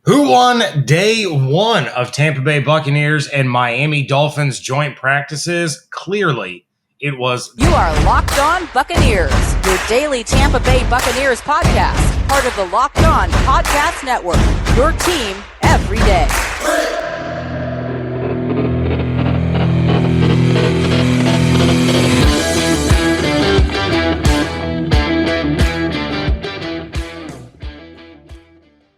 Who won day one of Tampa Bay Buccaneers and Miami Dolphins joint practices? Clearly, it was... You are Locked On Buccaneers, your daily Tampa Bay Buccaneers podcast, part of the Locked On Podcast Network, your team every day.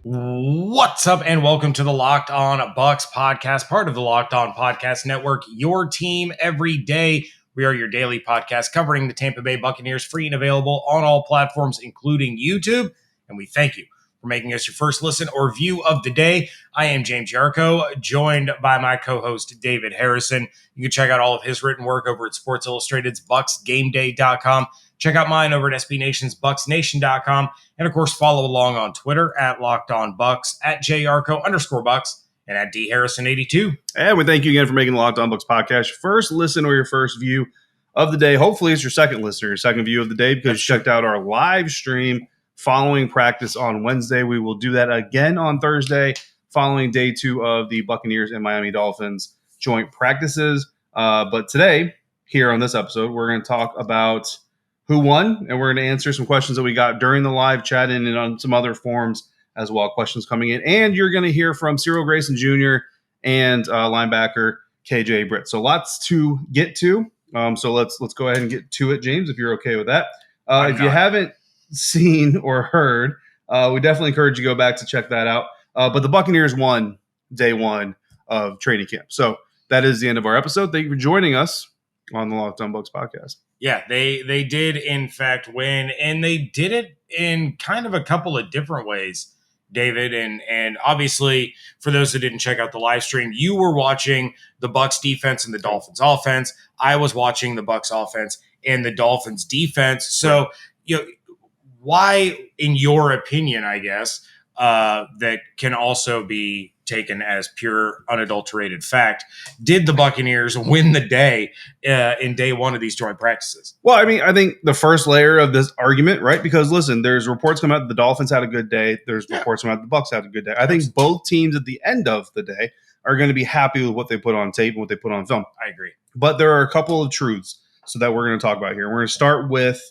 What's up, and welcome to the Locked On Bucs Podcast, part of the Locked On Podcast Network, your team every day. We are your daily podcast covering the Tampa Bay Buccaneers, free and available on all platforms, including YouTube. And we thank you for making us your first listen or view of the day. I am James Yarcho, joined by my co-host, David Harrison. You can check out all of his written work over at Sports Illustrated's BucsGameDay.com. Check out mine over at SB Nation's BucsNation.com. And, of course, follow along on Twitter at LockedOnBucs, at JYarcho_Bucs, and at DHarrison82. And we thank you again for making the Locked On Bucs podcast your first listen or your first view of the day. Hopefully it's your second listen or your second view of the day because you checked out our live stream following practice on Wednesday. We will do that again on Thursday following day two of the Buccaneers and Miami Dolphins joint practices. But today, here on this episode, we're going to talk about who won, and we're going to answer some questions that we got during the live chat and on some other forums as well, questions coming in. And you're going to hear from Cyril Grayson Jr. and linebacker KJ Britt. So lots to get to. So let's go ahead and get to it, James, if you're okay with that. If you haven't seen or heard, we definitely encourage you to go back to check that out. But the Buccaneers won day one of training camp. So that is the end of our episode. Thank you for joining us on the Locked On Bucs podcast. Yeah, they did, in fact, win, and they did it in kind of a couple of different ways, David. And obviously, for those that didn't check out the live stream, you were watching the Bucs defense and the Dolphins offense. I was watching the Bucs offense and the Dolphins defense. So, why, in your opinion, I guess, that can also be taken as pure, unadulterated fact, did the Buccaneers win the day in day one of these joint practices? Well, I mean, I think the first layer of this argument, right? Because listen, there's reports coming out that the Dolphins had a good day. There's reports coming out that the Bucs had a good day. I think both teams at the end of the day are going to be happy with what they put on tape and what they put on film. I agree. But there are a couple of truths that we're going to talk about here. We're going to start with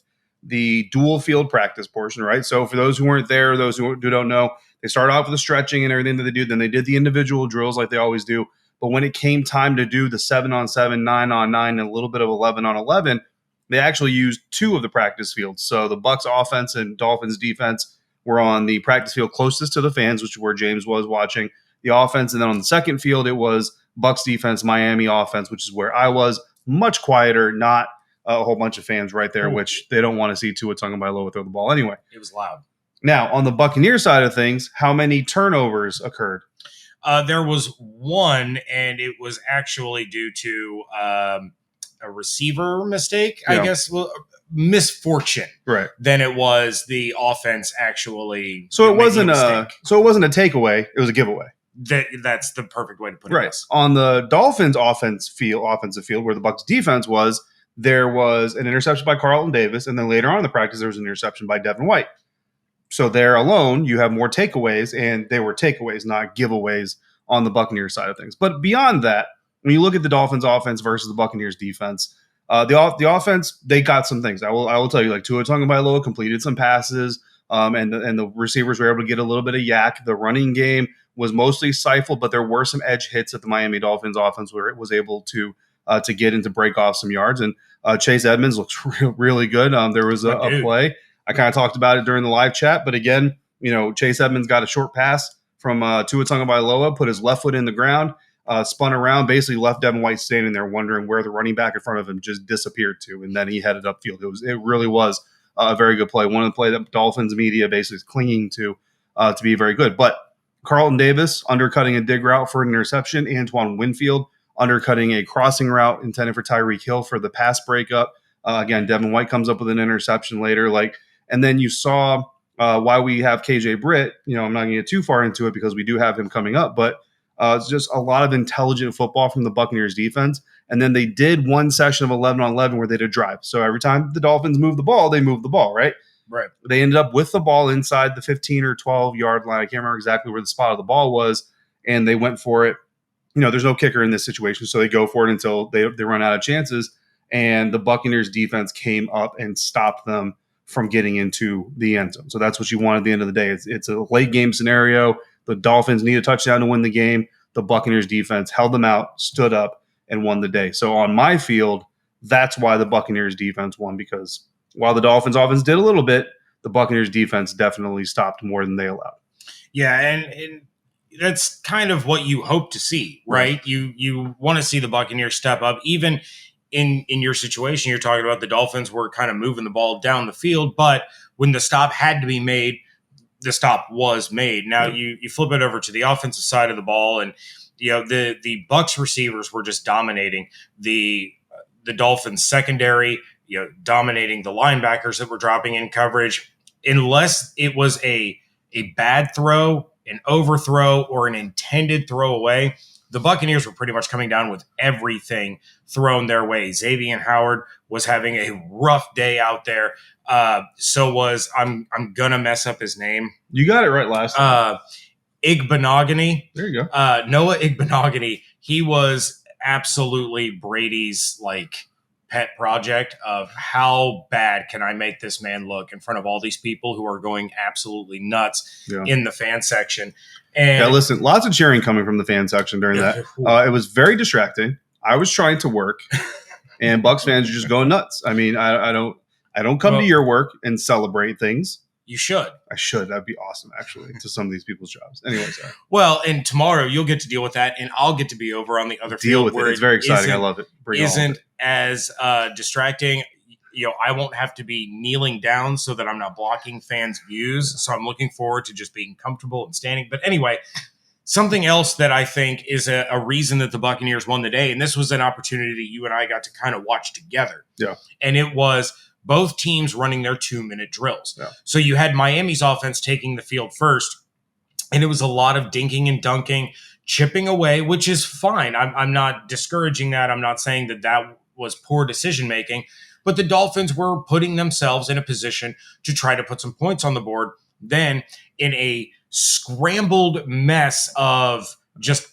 the dual field practice portion, right? So for those who weren't there, those who don't know, they started off with the stretching and everything that they do. Then they did the individual drills like they always do. But when it came time to do the 7-on-7, 9-on-9, and a little bit of 11-on-11, they actually used two of the practice fields. So the Bucs offense and Dolphins defense were on the practice field closest to the fans, which is where James was watching the offense. And then on the second field, it was Bucs defense, Miami offense, which is where I was. Much quieter, not a whole bunch of fans right there, which they don't want to see Tua Tagovailoa throw the ball anyway. It was loud. Now, on the Buccaneers side of things, how many turnovers occurred? There was one, and it was actually due to a receiver mistake, I guess, misfortune. Right. Than it was the offense actually. So it wasn't a takeaway; it was a giveaway. That's the perfect way to put it. Right. Yes. On the Dolphins offensive field, where the Bucs defense was, there was an interception by Carlton Davis, and then later on in the practice, there was an interception by Devin White. So there alone, you have more takeaways, and they were takeaways, not giveaways on the Buccaneers side of things. But beyond that, when you look at the Dolphins offense versus the Buccaneers defense, the offense, they got some things. I will tell you, like Tua Tagovailoa completed some passes, and the receivers were able to get a little bit of yak. The running game was mostly stifled, but there were some edge hits at the Miami Dolphins offense where it was able to get and to break off some yards. And Chase Edmonds looks really good. There was a play. I kind of talked about it during the live chat, but again, Chase Edmonds got a short pass from Tua Tagovailoa, put his left foot in the ground, spun around, basically left Devin White standing there wondering where the running back in front of him just disappeared to, and then he headed upfield. It really was a very good play. One of the play that Dolphins media basically is clinging to be very good. But Carlton Davis undercutting a dig route for an interception. Antoine Winfield undercutting a crossing route intended for Tyreek Hill for the pass breakup. Again, Devin White comes up with an interception later. And then you saw why we have KJ Britt. I'm not going to get too far into it because we do have him coming up, but it's just a lot of intelligent football from the Buccaneers defense. And then they did one session of 11-on-11 where they did drive. So every time the Dolphins move the ball, they move the ball, right? Right. They ended up with the ball inside the 15 or 12-yard line. I can't remember exactly where the spot of the ball was, and they went for it. There's no kicker in this situation, so they go for it until they run out of chances, and the Buccaneers defense came up and stopped them from getting into the end zone. So that's what you want at the end of the day. It's a late game scenario. The Dolphins need a touchdown to win the game. The Buccaneers defense held them out, stood up, and won the day. So on my field, that's why the Buccaneers defense won, because while the Dolphins offense did a little bit, the Buccaneers defense definitely stopped more than they allowed. Yeah, and that's kind of what you hope to see, right? You want to see the Buccaneers step up. Even in your situation, you're talking about the Dolphins were kind of moving the ball down the field, but when the stop had to be made, the stop was made. Now you flip it over to the offensive side of the ball, and the Bucs receivers were just dominating the Dolphins secondary, dominating the linebackers that were dropping in coverage. Unless it was a bad throw, an overthrow, or an intended throwaway, the Buccaneers were pretty much coming down with everything thrown their way. Xavier Howard was having a rough day out there. So was I'm gonna mess up his name. You got it right last time. Igbenogany. There you go. Noah Igbenogany. He was absolutely Brady's pet project of how bad can I make this man look in front of all these people who are going absolutely nuts in the fan section. And listen, lots of cheering coming from the fan section during that. It was very distracting. I was trying to work, and Bucs fans are just going nuts. I mean, I don't come to your work and celebrate things. You should. I should. That'd be awesome, actually, to some of these people's jobs. Anyway, sorry. Well, and tomorrow you'll get to deal with that, and I'll get to be over on the other field. Deal with it. It's very exciting. I love it. Isn't as distracting. I won't have to be kneeling down so that I'm not blocking fans' views. So I'm looking forward to just being comfortable and standing. But anyway, something else that I think is a reason that the Buccaneers won the day, and this was an opportunity you and I got to kind of watch together. Yeah. And it was both teams running their 2-minute drills. Yeah. So you had Miami's offense taking the field first, and it was a lot of dinking and dunking, chipping away, which is fine. I'm not discouraging that. I'm not saying that was poor decision-making, but the Dolphins were putting themselves in a position to try to put some points on the board. Then in a scrambled mess of just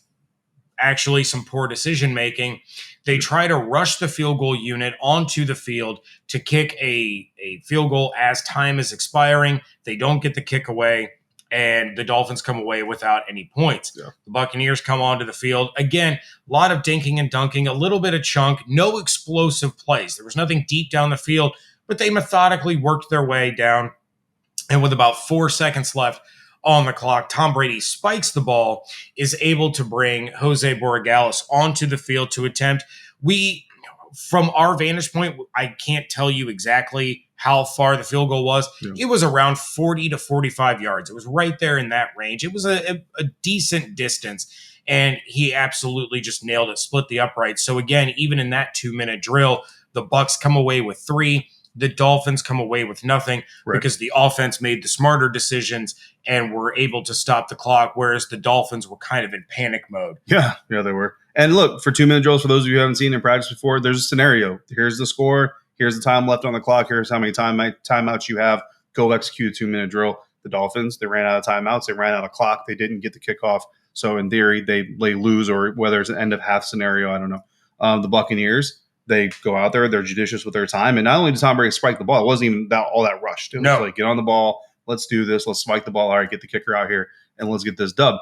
actually some poor decision-making, they try to rush the field goal unit onto the field to kick a field goal as time is expiring. They don't get the kick away, and the Dolphins come away without any points. Yeah. The Buccaneers come onto the field. Again, a lot of dinking and dunking, a little bit of chunk, no explosive plays. There was nothing deep down the field, but they methodically worked their way down. And with about 4 seconds left on the clock, Tom Brady spikes the ball, is able to bring Jose Borregales onto the field to attempt. From our vantage point, I can't tell you exactly how far the field goal was. Yeah. It was around 40 to 45 yards. It was right there in that range. It was a decent distance, and he absolutely just nailed it, split the uprights. So again, even in that 2-minute drill, the Bucs come away with 3. The Dolphins come away with nothing because the offense made the smarter decisions and were able to stop the clock, whereas the Dolphins were kind of in panic mode. Yeah, they were. And look, for 2-minute drills, for those of you who haven't seen in practice before, there's a scenario. Here's the score. Here's the time left on the clock. Here's how many timeouts you have. Go execute a 2-minute drill. The Dolphins, they ran out of timeouts. They ran out of clock. They didn't get the kickoff. So in theory, they lose, or whether it's an end of half scenario, I don't know. The Buccaneers, they go out there. They're judicious with their time. And not only did Tom Brady spike the ball, it wasn't even all that rushed. It was like, get on the ball. Let's do this. Let's spike the ball. All right, get the kicker out here, and let's get this dub.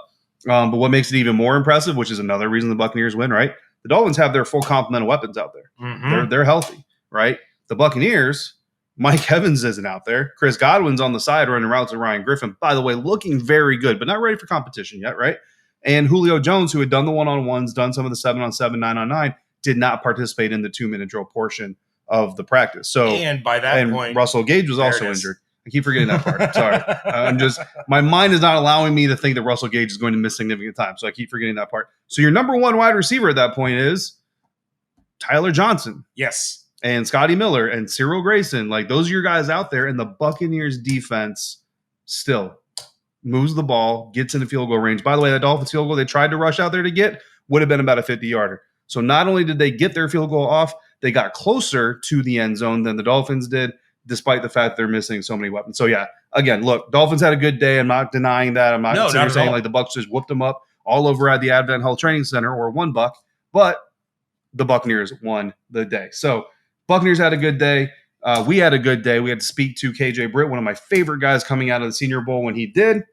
But what makes it even more impressive, which is another reason the Buccaneers win, right? The Dolphins have their full complement of weapons out there. Mm-hmm. They're healthy, right? The Buccaneers, Mike Evans isn't out there. Chris Godwin's on the side running routes with Ryan Griffin. By the way, looking very good, but not ready for competition yet, right? And Julio Jones, who had done the one-on-ones, done some of the 7-on-7, 9-on-9, did not participate in the 2-minute drill portion of the practice. So, and by that point, Russell Gage was also injured. I keep forgetting that part. Sorry. My mind is not allowing me to think that Russell Gage is going to miss significant time. So I keep forgetting that part. So your number one wide receiver at that point is Tyler Johnson. Yes. And Scotty Miller and Cyril Grayson. Like, those are your guys out there. And the Buccaneers defense still moves the ball, gets in the field goal range. By the way, that Dolphins field goal they tried to rush out there to get would have been about a 50-yarder. So not only did they get their field goal off, they got closer to the end zone than the Dolphins did. despite the fact they're missing so many weapons. So, yeah, again, look, Dolphins had a good day. I'm not denying that. I'm not sitting here saying like the Bucs just whooped them up all over at the Advent Health Training Center or one buck, but the Buccaneers won the day. So, Buccaneers had a good day. We had a good day. We had to speak to KJ Britt, one of my favorite guys coming out of the Senior Bowl when he did,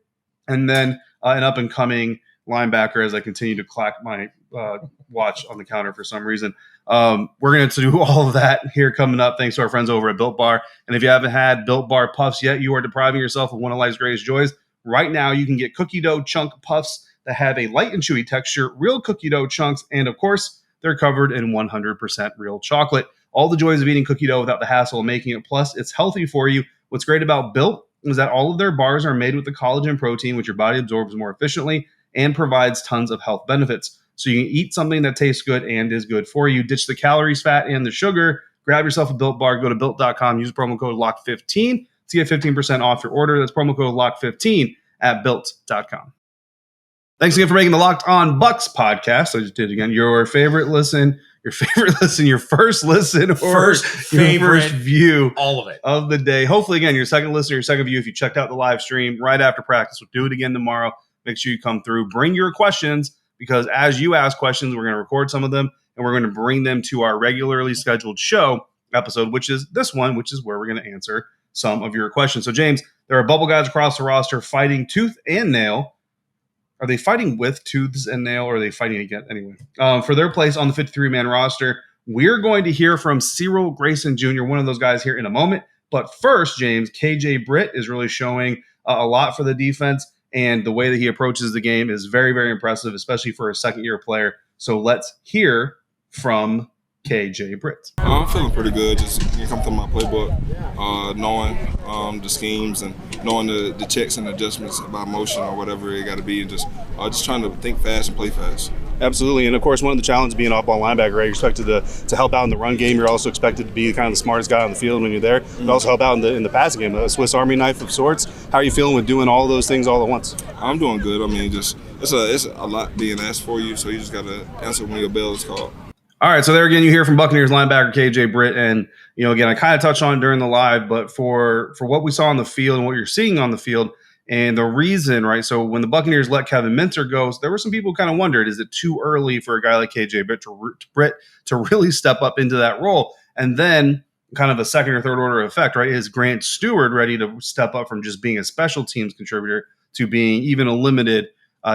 and then an up-and-coming linebacker as I continue to clack my watch on the counter for some reason. We're going to do all of that here coming up thanks to our friends over at Built Bar. And if you haven't had Built Bar Puffs yet, you are depriving yourself of one of life's greatest joys. Right now, you can get cookie dough chunk puffs that have a light and chewy texture, real cookie dough chunks, and of course, they're covered in 100% real chocolate. All the joys of eating cookie dough without the hassle of making it. Plus, it's healthy for you. What's great about Built is that all of their bars are made with the collagen protein, which your body absorbs more efficiently and provides tons of health benefits. So you can eat something that tastes good and is good for you. Ditch the calories, fat, and the sugar. Grab yourself a Built Bar. Go to Built.com. Use promo code LOCK15 to get 15% off your order. That's promo code LOCK15 at Built.com. Thanks again for making the Locked On Bucs podcast. I just did it again. Your first listen, or first view, all of it of the day. Hopefully, again, your second listen, your second view. If you checked out the live stream right after practice, we'll do it again tomorrow. Make sure you come through. Bring your questions because as you ask questions, we're going to record some of them and we're going to bring them to our regularly scheduled show episode, which is this one, which is where we're going to answer some of your questions. So, James, there are bubble guys across the roster fighting tooth and nail. Are they fighting with tooths and nail, or are they fighting again? Anyway, for their place on the 53-man roster, we're going to hear from Cyril Grayson Jr., one of those guys here in a moment. But first, James, KJ Britt is really showing a lot for the defense, and the way that he approaches the game is very, very impressive, especially for a second-year player. So let's hear from KJ Britt. I'm feeling pretty good. Just come through my playbook, knowing the schemes and knowing the checks and adjustments by motion or whatever it got to be, and just trying to think fast and play fast. Absolutely, and of course, one of the challenges being off-ball linebacker, right? You're expected to help out in the run game. You're also expected to be kind of the smartest guy on the field when you're there, but also help out in the passing game, a Swiss Army knife of sorts. How are you feeling with doing all those things all at once? I'm doing good. I mean, it's a lot being asked for you, so you just got to answer when your bell is called. All right, so there again, you hear from Buccaneers linebacker KJ Britt, and again, I kind of touched on it during the live, but for what we saw on the field and what you're seeing on the field, and the reason, right? So when the Buccaneers let Kevin Minter go, there were some people who kind of wondered, is it too early for a guy like KJ Britt to really step up into that role? And then, kind of a second or third order effect, right? Is Grant Stewart ready to step up from just being a special teams contributor to being even a limited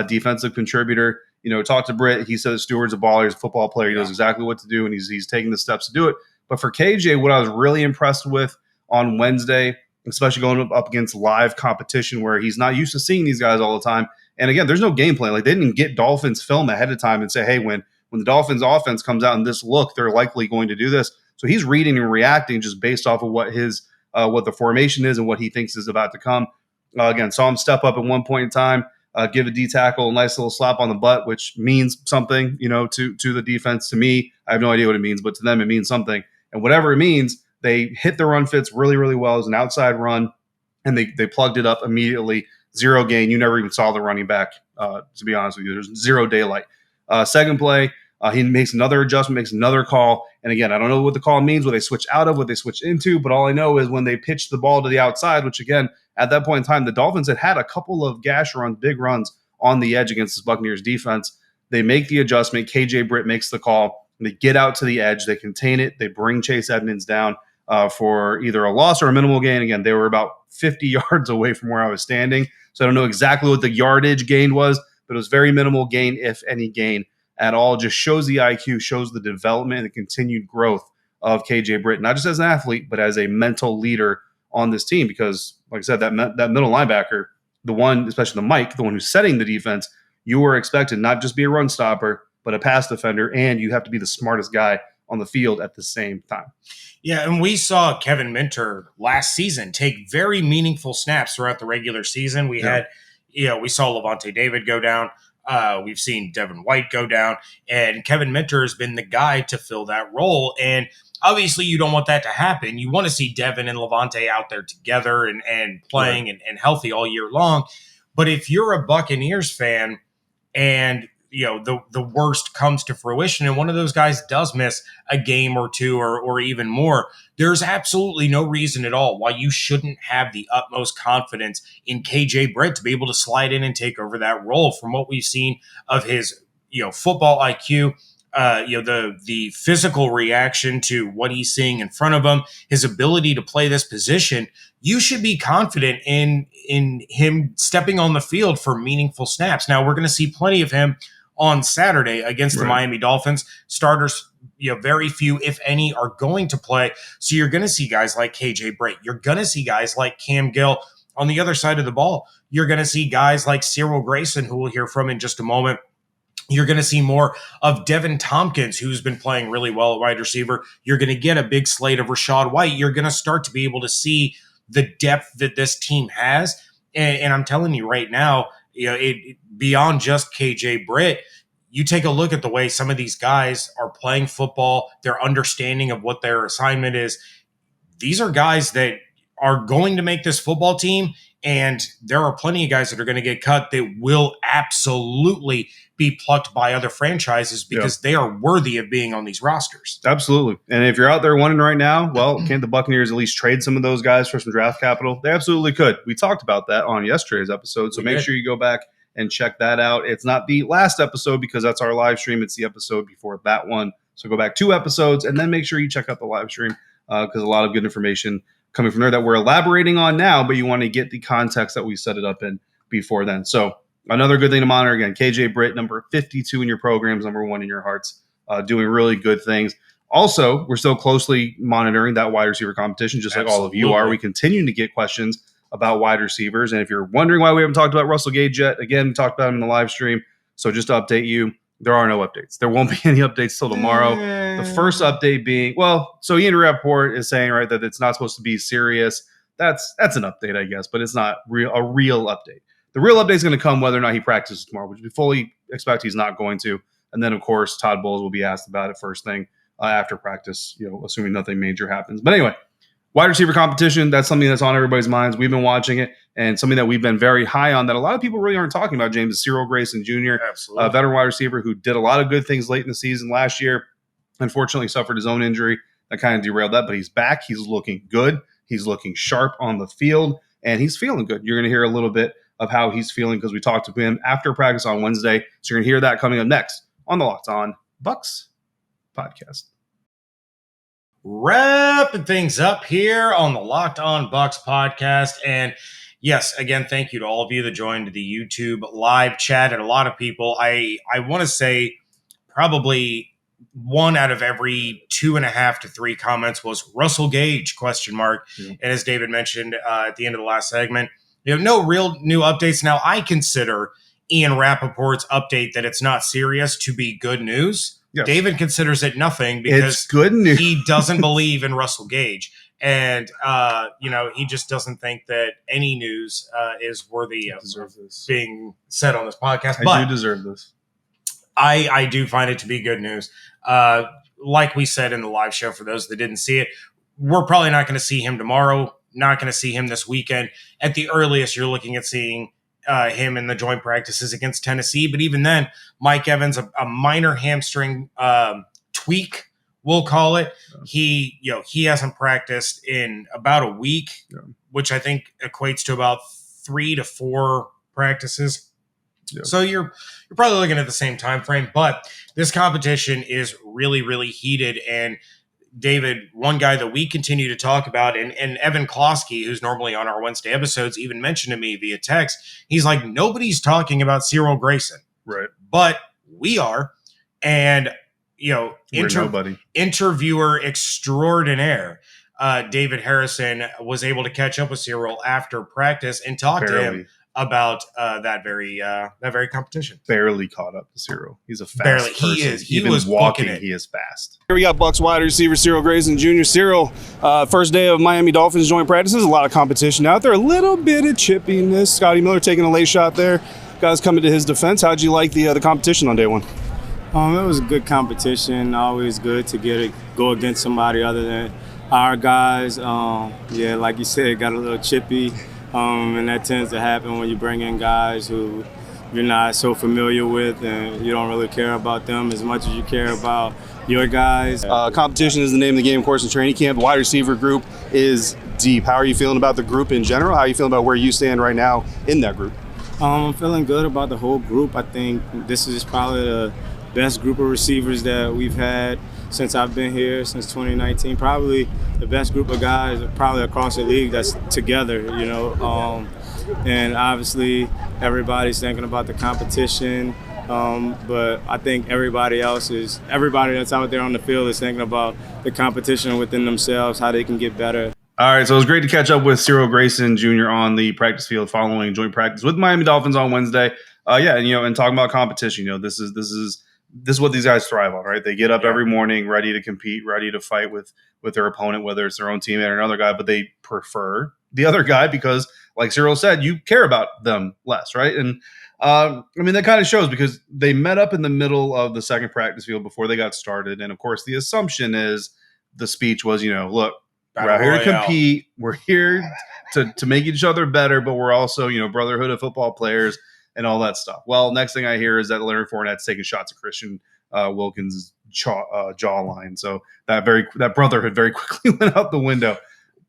defensive contributor? Talk to Britt. He says Stewart's a baller. He's a football player. He knows exactly what to do, and he's taking the steps to do it. But for KJ, what I was really impressed with on Wednesday, especially going up against live competition where he's not used to seeing these guys all the time. And again, there's no game plan. Like, they didn't get Dolphins film ahead of time and say, hey, when the Dolphins offense comes out in this look, they're likely going to do this. So he's reading and reacting just based off of what what the formation is and what he thinks is about to come. Again, saw him step up at one point in time. Give a D tackle a nice little slap on the butt, which means something, to the defense. To me, I have no idea what it means, but to them, it means something. And whatever it means, they hit the run fits really, really well. It was an outside run, and they plugged it up immediately. Zero gain. You never even saw the running back, to be honest with you. There's zero daylight. Second play, he makes another adjustment, makes another call. And again, I don't know what the call means, what they switch out of, what they switch into, but all I know is when they pitched the ball to the outside, which again, at that point in time, the Dolphins had a couple of gash runs, big runs on the edge against this Buccaneers defense. They make the adjustment. KJ Britt makes the call. They get out to the edge. They contain it. They bring Chase Edmonds down for either a loss or a minimal gain. Again, they were about 50 yards away from where I was standing. So I don't know exactly what the yardage gain was, but it was very minimal gain, if any gain at all. Just shows the IQ, shows the development and the continued growth of KJ Britt, not just as an athlete, but as a mental leader on this team. Because, like I said, that middle linebacker, the one, especially the Mike, the one who's setting the defense, you were expected not just be a run stopper, but a pass defender, and you have to be the smartest guy on the field at the same time. Yeah, and we saw Kevin Minter last season take very meaningful snaps throughout the regular season. We saw Levante David go down. We've seen Devin White go down, and Kevin Minter has been the guy to fill that role. And obviously, you don't want that to happen. You want to see Devin and Levante out there together and playing and healthy all year long. But if you're a Buccaneers fan and the worst comes to fruition and one of those guys does miss a game or two or even more, there's absolutely no reason at all why you shouldn't have the utmost confidence in KJ Britt to be able to slide in and take over that role. From what we've seen of his football IQ, the physical reaction to what he's seeing in front of him, his ability to play this position, you should be confident in him stepping on the field for meaningful snaps. Now, we're going to see plenty of him on Saturday against the Miami Dolphins. Starters, very few, if any, are going to play. So you're going to see guys like KJ Britt. You're going to see guys like Cam Gill. On the other side of the ball, you're going to see guys like Cyril Grayson, who we'll hear from in just a moment. You're going to see more of Devin Tompkins, who's been playing really well at wide receiver. You're going to get a big slate of Rashad White. You're going to start to be able to see the depth that this team has. And I'm telling you right now, beyond just KJ Britt, you take a look at the way some of these guys are playing football, their understanding of what their assignment is. These are guys that are going to make this football team, and there are plenty of guys that are going to get cut that will absolutely be plucked by other franchises because they are worthy of being on these rosters. Absolutely. And if you're out there wondering right now, well, can't the Buccaneers at least trade some of those guys for some draft capital? They absolutely could. We talked about that on yesterday's episode, so make sure you go back and check that out. It's not the last episode because that's our live stream. It's the episode before that one. So go back 2 episodes and then make sure you check out the live stream because a lot of good information coming from there that we're elaborating on now, but you want to get the context that we set it up in before then. So another good thing to monitor, again, KJ Britt, number 52 in your programs, number 1 in your hearts, doing really good things. Also, we're still closely monitoring that wide receiver competition, just like all of you are. We continue to get questions about wide receivers. And if you're wondering why we haven't talked about Russell Gage yet, again, we talked about him in the live stream. So just to update you, there are no updates. There won't be any updates till tomorrow. The first update being, so Ian Rappaport is saying, right, that it's not supposed to be serious. That's an update, I guess, but it's not a real update. The real update is going to come whether or not he practices tomorrow, which we fully expect he's not going to. And then, of course, Todd Bowles will be asked about it first thing after practice, assuming nothing major happens. But anyway, wide receiver competition, that's something that's on everybody's minds. We've been watching it, and something that we've been very high on that a lot of people really aren't talking about, James, is Cyril Grayson Jr., a veteran wide receiver who did a lot of good things late in the season last year. Unfortunately, suffered his own injury that kind of derailed that, but he's back. He's looking good. He's looking sharp on the field, and he's feeling good. You're going to hear a little bit of how he's feeling because we talked to him after practice on Wednesday. So you're going to hear that coming up next on the Locked On Bucs podcast. Wrapping things up here on the Locked On Bucs podcast. And yes, again, thank you to all of you that joined the YouTube live chat. And a lot of people, I want to say probably 1 out of every 2.5 to 3 comments was Russell Gage, ? And as David mentioned at the end of the last segment, no real new updates. Now, I consider Ian Rappaport's update that it's not serious to be good news. Yes. David considers it nothing because it's good news. He doesn't believe in Russell Gage. And, he just doesn't think that any news is worthy of being said on this podcast. I do deserve this. I do find it to be good news. Like we said in the live show, for those that didn't see it, we're probably not going to see him tomorrow, not going to see him this weekend. At the earliest, you're looking at seeing him in the joint practices against Tennessee. But even then, Mike Evans, a minor hamstring tweak, we'll call it. He hasn't practiced in about a week, which I think equates to about 3 to 4 practices. Yep. So you're probably looking at the same time frame, but this competition is really, really heated. And David, one guy that we continue to talk about, and Evan Klosky, who's normally on our Wednesday episodes, even mentioned to me via text, he's like, nobody's talking about Cyril Grayson. Right. But we are. And, nobody. Interviewer extraordinaire, David Harrison, was able to catch up with Cyril after practice and talk to him about that very competition. Barely caught up to Cyril. He's a fast person. He is. He Even was walking, it. he is fast. Here we got Bucs wide receiver Cyril Grayson Jr. Cyril, first day of Miami Dolphins joint practices. A lot of competition out there. A little bit of chippiness. Scotty Miller taking a late shot there. Guys coming to his defense. How'd you like the competition on day one? It was a good competition. Always good to go against somebody other than our guys. Like you said, got a little chippy. And that tends to happen when you bring in guys who you're not so familiar with, and you don't really care about them as much as you care about your guys. Competition is the name of the game, of course, in training camp. The wide receiver group is deep. How are you feeling about the group in general? How are you feeling about where you stand right now in that group? I'm feeling good about the whole group. I think this is probably the best group of receivers that we've had since I've been here, since 2019. Probably the best group of guys probably across the league that's together, you know. And obviously everybody's thinking about the competition, but I think everybody that's out there on the field is thinking about the competition within themselves, how they can get better. All right, so it was great to catch up with Cyril Grayson Jr. on the practice field following joint practice with Miami Dolphins on Wednesday. And talking about competition, this is what these guys thrive on, right? They get up every morning ready to compete, ready to fight with their opponent, whether it's their own teammate or another guy, but they prefer the other guy because, like Cyril said, you care about them less, right? And that kind of shows because they met up in the middle of the second practice field before they got started, and of course, the assumption is the speech was, look. We're out here to compete. We're here to make each other better, but we're also, brotherhood of football players and all that stuff. Well, next thing I hear is that Leonard Fournette's taking shots at Christian Wilkins' jawline. So that brotherhood very quickly went out the window.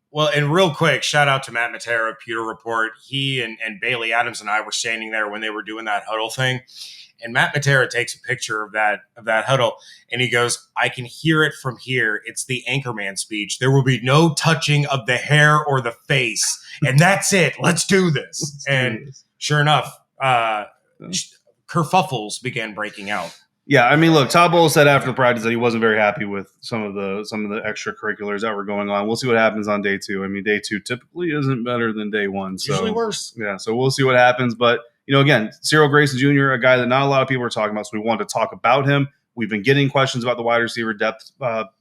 Well, and real quick, shout out to Matt Matera, Pewter Report. He and Bailey Adams and I were standing there when they were doing that huddle thing. And Matt Matera takes a picture of that huddle, and he goes, "I can hear it from here. It's the Anchorman speech. There will be no touching of the hair or the face, and that's it. Let's do this." Sure enough, kerfuffles began breaking out. Yeah, look, Todd Bowles said after the practice that he wasn't very happy with some of the extracurriculars that were going on. We'll see what happens on day two. Day two typically isn't better than day one. So, usually worse. Yeah, so we'll see what happens, but again, Cyril Grayson Jr., a guy that not a lot of people are talking about, so we wanted to talk about him. We've been getting questions about the wide receiver depth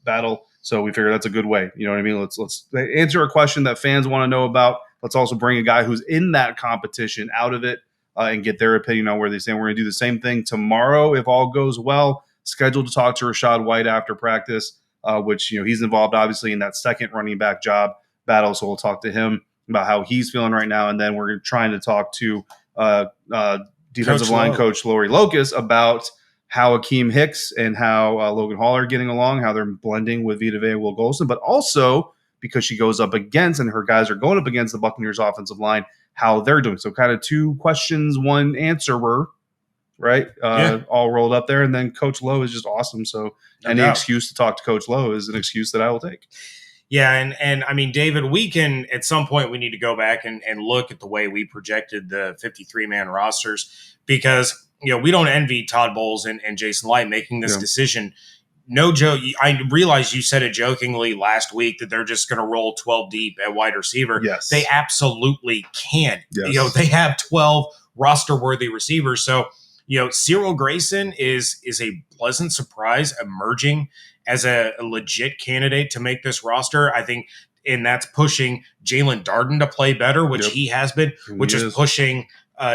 battle, so we figured that's a good way. You know what I mean? Let's answer a question that fans want to know about. Let's also bring a guy who's in that competition out of it and get their opinion on where they stand. We're going to do the same thing tomorrow if all goes well. Scheduled to talk to Rachaad White after practice, which he's involved obviously in that second running back job battle, so we'll talk to him about how he's feeling right now, and then we're trying to talk to defensive line coach Lori Locust about how Akeem Hicks and how Logan Hall are getting along, how they're blending with Vita Vea and Will Golson, but also because she goes up against and her guys are going up against the Buccaneers offensive line, how they're doing. So kind of two questions, one answerer, right? All rolled up there. And then Coach Lowe is just awesome. So any excuse to talk to Coach Lowe is an excuse that I will take. Yeah, and David, we can at some point we need to go back and look at the way we projected the 53-man rosters because we don't envy Todd Bowles and Jason Light making this decision. No joke. I realize you said it jokingly last week that they're just going to roll 12 deep at wide receiver. Yes, they absolutely can. Yes. They have 12 roster-worthy receivers. So Cyril Grayson is a pleasant surprise emerging as a legit candidate to make this roster. I think, and that's pushing Jalen Darden to play better, which he has been, which is pushing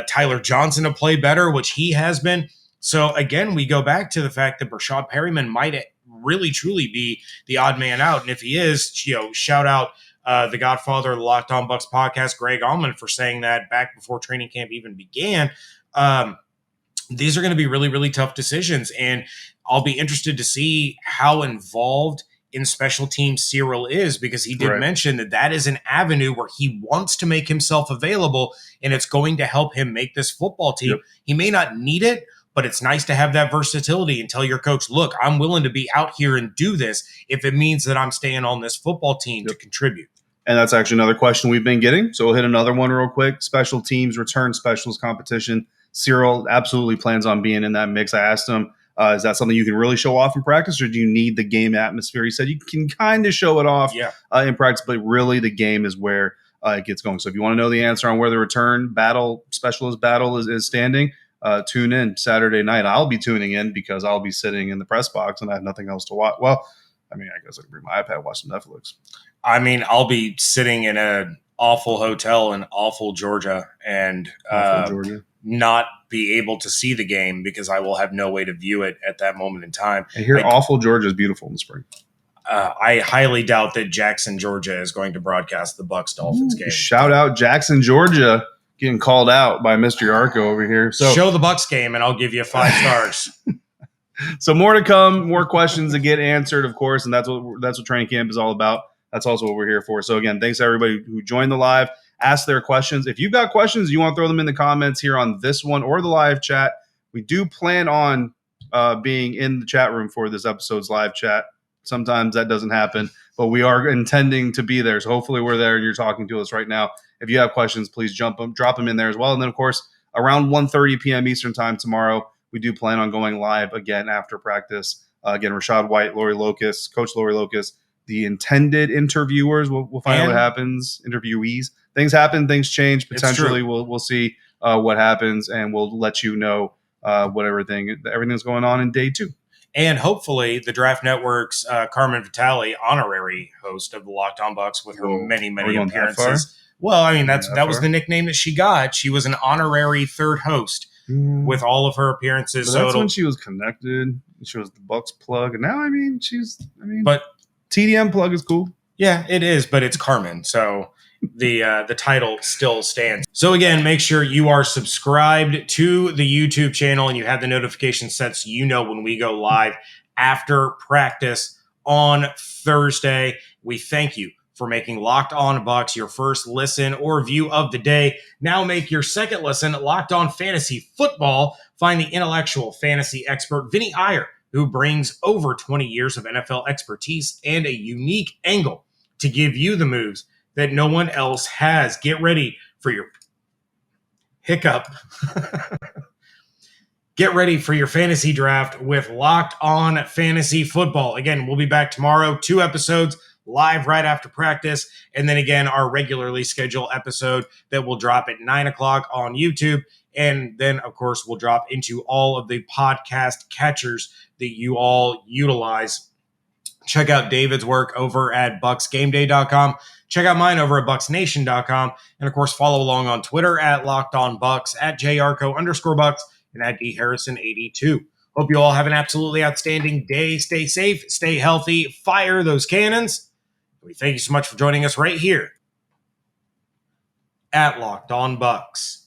Tyler Johnson to play better, which he has been. So again, we go back to the fact that Brashad Perryman might really truly be the odd man out. And if he is, shout out the godfather of the Locked On Bucs podcast, Greg Allman, for saying that back before training camp even began. These are going to be really, really tough decisions. And I'll be interested to see how involved in special teams Cyril is, because he did mention that is an avenue where he wants to make himself available, and it's going to help him make this football team. Yep. He may not need it, but it's nice to have that versatility and tell your coach, look, I'm willing to be out here and do this if it means that I'm staying on this football team to contribute. And that's actually another question we've been getting. So we'll hit another one real quick. Special teams return specialist competition. Cyril absolutely plans on being in that mix. I asked him, is that something you can really show off in practice, or do you need the game atmosphere? He said you can kind of show it off in practice, but really the game is where it gets going. So if you want to know the answer on where the return specialist battle is standing, tune in Saturday night. I'll be tuning in because I'll be sitting in the press box and I have nothing else to watch. Well, I guess I can bring my iPad and watch some Netflix. I'll be sitting in an awful hotel in awful Georgia and not be able to see the game because I will have no way to view it at that moment in time. I hear awful Georgia is beautiful in the spring. I highly doubt that Jackson, Georgia is going to broadcast the Bucs Dolphins game. Shout out Jackson, Georgia. getting called out by Mr. Yarcho over here. So show the Bucs game, and I'll give you 5 stars. So more to come, more questions to get answered, of course, and that's what training camp is all about. That's also what we're here for. So again, thanks to everybody who joined the live, asked their questions. If you've got questions, you want to throw them in the comments here on this one or the live chat. We do plan on being in the chat room for this episode's live chat. Sometimes that doesn't happen, but we are intending to be there. So hopefully we're there and you're talking to us right now. If you have questions, please drop them in there as well. And then, of course, around 1:30 p.m. Eastern time tomorrow, we do plan on going live again after practice. Again, Rashad White, Lori Locust, Coach Lori Locust, the intended interviewers. We'll find out what happens. Interviewees. Things happen. Things change. Potentially, we'll see what happens, and we'll let you know what everything's going on in day 2. And hopefully the Draft Network's Carmen Vitale, honorary host of the Locked On Bucs with her many appearances. Well, I mean, that was the nickname that she got. She was an honorary third host with all of her appearances. But that's when she was connected. She was the Bucs plug. And now, but TDM plug is cool. Yeah, it is, but it's Carmen. So the title still stands. So again, make sure you are subscribed to the YouTube channel and you have the notification set so you know when we go live after practice on Thursday. We thank you for making Locked On Bucs your first listen or view of the day. Now make your second listen Locked On Fantasy Football. Find the intellectual fantasy expert Vinny Iyer, who brings over 20 years of NFL expertise and a unique angle to give you the moves that no one else has. Get ready for your hiccup. Get ready for your fantasy draft with Locked On Fantasy Football. Again, we'll be back tomorrow, 2 episodes live right after practice. And then again, our regularly scheduled episode that will drop at 9 o'clock on YouTube. And then, of course, we'll drop into all of the podcast catchers that you all utilize. Check out David's work over at BucsGameDay.com. Check out mine over at BucsNation.com. And, of course, follow along on Twitter at LockedOnBucs, at JYarcho_Bucs, and at DHarrison82. Hope you all have an absolutely outstanding day. Stay safe, stay healthy, fire those cannons. We thank you so much for joining us right here at Locked On Bucs.